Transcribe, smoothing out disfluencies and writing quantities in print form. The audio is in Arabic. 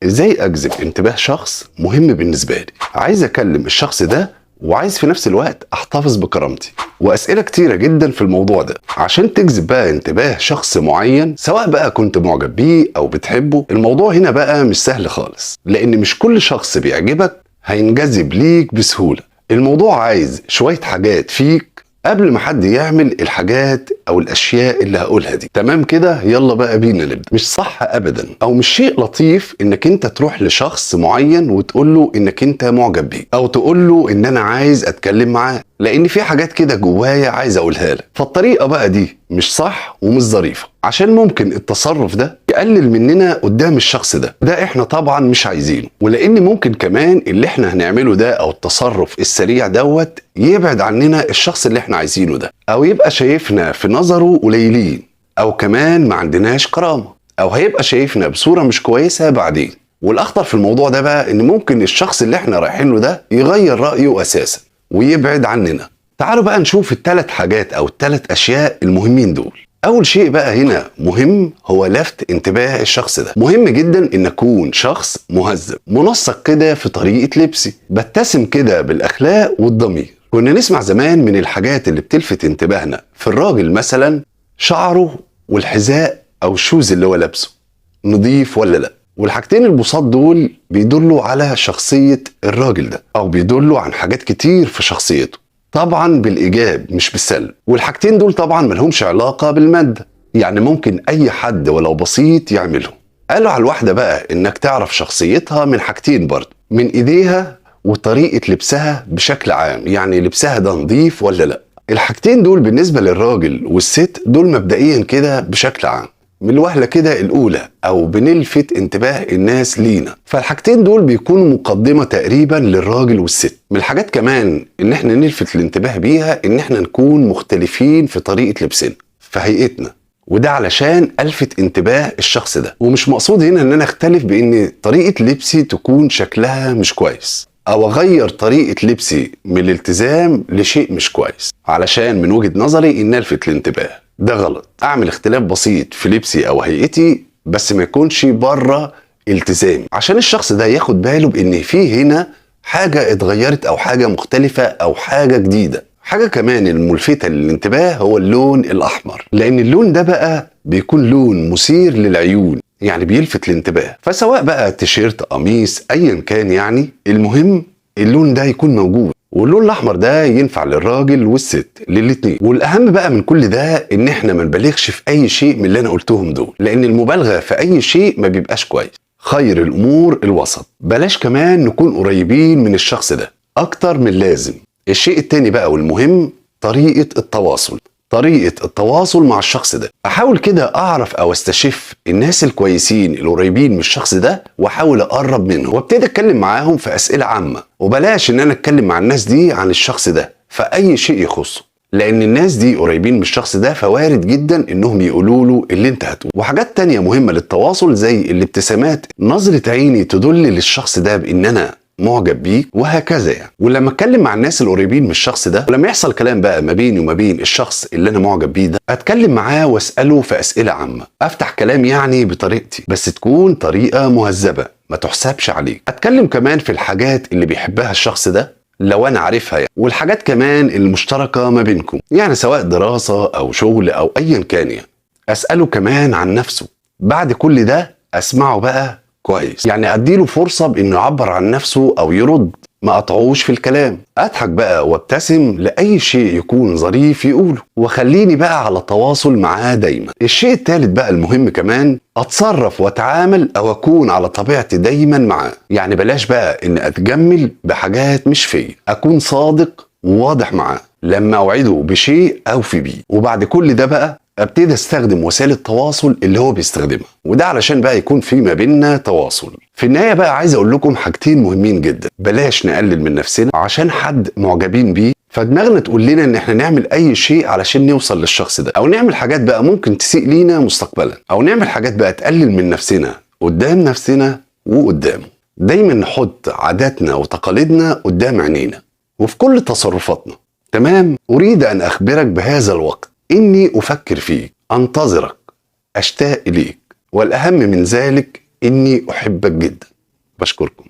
ازاي اجذب انتباه شخص مهم بالنسبة لي؟ عايز اكلم الشخص ده وعايز في نفس الوقت احتفظ بكرامتي، واسئلة كتيرة جدا في الموضوع ده. عشان تجذب بقى انتباه شخص معين، سواء بقى كنت معجب بيه او بتحبه، الموضوع هنا بقى مش سهل خالص، لان مش كل شخص بيعجبك هينجذب ليك بسهولة. الموضوع عايز شوية حاجات فيك قبل ما حد يعمل الحاجات او الاشياء اللي هقولها دي. تمام كده؟ يلا بقى بينا نبدا. مش صح ابدا او مش شيء لطيف انك انت تروح لشخص معين وتقول له انك انت معجب بيه، او تقول له ان انا عايز اتكلم معاه، لان في حاجات كده جوايا عايز اقولها لك. فالطريقه بقى دي مش صح ومش ظريفه، عشان ممكن التصرف ده يقلل مننا قدام الشخص ده احنا طبعا مش عايزينه. ولان ممكن كمان اللي احنا هنعمله ده او التصرف السريع يبعد عننا الشخص اللي احنا عايزينه ده، او يبقى شايفنا في نظره قليلين، او كمان ما عندناش كرامه، او هيبقى شايفنا بصوره مش كويسه بعدين. والاخطر في الموضوع ده بقى ان ممكن الشخص اللي احنا رايحين له ده يغير رايه اساسا ويبعد عننا. تعالوا بقى نشوف الثلاث حاجات او الثلاث اشياء المهمين دول. اول شيء بقى هنا مهم هو لفت انتباه الشخص ده. مهم جدا ان اكون شخص مهذب منسق كده في طريقه لبسي، بتسم كده بالاخلاق والضمير. كنا نسمع زمان من الحاجات اللي بتلفت انتباهنا في الراجل مثلا شعره والحذاء او الشوز اللي هو لابسه نظيف ولا لا. والحاجتين البساط دول بيدلوا على شخصية الراجل ده، او بيدلوا عن حاجات كتير في شخصيته، طبعا بالايجاب مش بالسلب. والحاجتين دول طبعا ملهمش علاقة بالمادة، يعني ممكن اي حد ولو بسيط يعملهم. قالوا على الواحدة بقى انك تعرف شخصيتها من حاجتين برضه، من ايديها وطريقة لبسها بشكل عام، يعني لبسها ده نظيف ولا لا. الحاجتين دول بالنسبة للراجل والست دول مبدئيا كده بشكل عام من الوهلة كده الأولى، أو بنلفت انتباه الناس لينا. فالحاجتين دول بيكونوا مقدمة تقريبا للراجل والست. من الحاجات كمان إن احنا نلفت الانتباه بيها إن احنا نكون مختلفين في طريقة لبسنا، في هيئتنا، وده علشان ألفت انتباه الشخص ده. ومش مقصود هنا إن أنا أختلف بإن طريقة لبسي تكون شكلها مش كويس، أو أغير طريقة لبسي من الالتزام لشيء مش كويس علشان من وجهة نظري إن ألفت الانتباه. ده غلط. اعمل اختلاف بسيط في لبسي او هيئتي، بس ما يكونش بره التزامي، عشان الشخص ده ياخد باله بان في هنا حاجة اتغيرت او حاجة مختلفة او حاجة جديدة. حاجة كمان الملفتة للانتباه هو اللون الاحمر، لان اللون ده بقى بيكون لون مثير للعيون، يعني بيلفت الانتباه. فسواء بقى تيشيرت قميص ايا كان، يعني المهم اللون ده يكون موجود. واللون الاحمر ده ينفع للراجل والست للاتنين. والاهم بقى من كل ده ان احنا ما نبالغش في اي شيء من اللي انا قلتهم دول، لان المبالغه في اي شيء ما بيبقاش كويس. خير الامور الوسط. بلاش كمان نكون قريبين من الشخص ده اكتر من لازم. الشيء التاني بقى والمهم طريقه التواصل. طريقة التواصل مع الشخص ده، احاول كده اعرف او استشف الناس الكويسين القريبين من الشخص ده، واحاول اقرب منهم وابتدي اتكلم معاهم في اسئلة عامة. وبلاش ان انا اتكلم مع الناس دي عن الشخص ده في اي شيء يخصه، لان الناس دي قريبين من الشخص ده فوارد جدا انهم يقولوا له اللي انت هتقول. وحاجات تانية مهمة للتواصل زي الابتسامات، نظرة عيني تدل للشخص ده بان انا معجب بيك، وهكذا يعني. ولما اتكلم مع الناس القريبين من الشخص ده، ولما يحصل كلام بقى ما بيني وما بين الشخص اللي انا معجب بيه ده، اتكلم معاه واساله في اسئله عامه، افتح كلام يعني بطريقتي، بس تكون طريقه مهذبه ما تحسبش عليك. اتكلم كمان في الحاجات اللي بيحبها الشخص ده لو انا عارفها يعني، والحاجات كمان المشتركه ما بينكم، يعني سواء دراسه او شغل او ايا كان يعني. اساله كمان عن نفسه. بعد كل ده اسمعه بقى كويس، يعني اديله فرصه بانه يعبر عن نفسه او يرد، ما اقطعوش في الكلام. اضحك بقى وابتسم لاي شيء يكون ظريف يقوله، وخليني بقى على تواصل معاه دايما. الشيء الثالث بقى المهم كمان اتصرف واتعامل او اكون على طبيعتي دايما معاه، يعني بلاش بقى ان اتجمل بحاجات مش فيا. اكون صادق وواضح معاه لما اوعده بشيء اوفي بيه. وبعد كل ده بقى ابتدي استخدم وسائل التواصل اللي هو بيستخدمها، وده علشان بقى يكون في ما بيننا تواصل. في النهايه بقى عايز اقول لكم حاجتين مهمين جدا. بلاش نقلل من نفسنا عشان حد معجبين بيه فدماغنا تقول لنا ان احنا نعمل اي شيء علشان نوصل للشخص ده، او نعمل حاجات بقى ممكن تسيء لينا مستقبلا، او نعمل حاجات بقى تقلل من نفسنا قدام نفسنا وقدامه. دايما نحط عاداتنا وتقاليدنا قدام عينينا وفي كل تصرفاتنا. تمام؟ اريد ان اخبرك بهذا الوقت إني أفكر فيك، أنتظرك، أشتاق إليك، والأهم من ذلك إني أحبك جدا. بشكركم.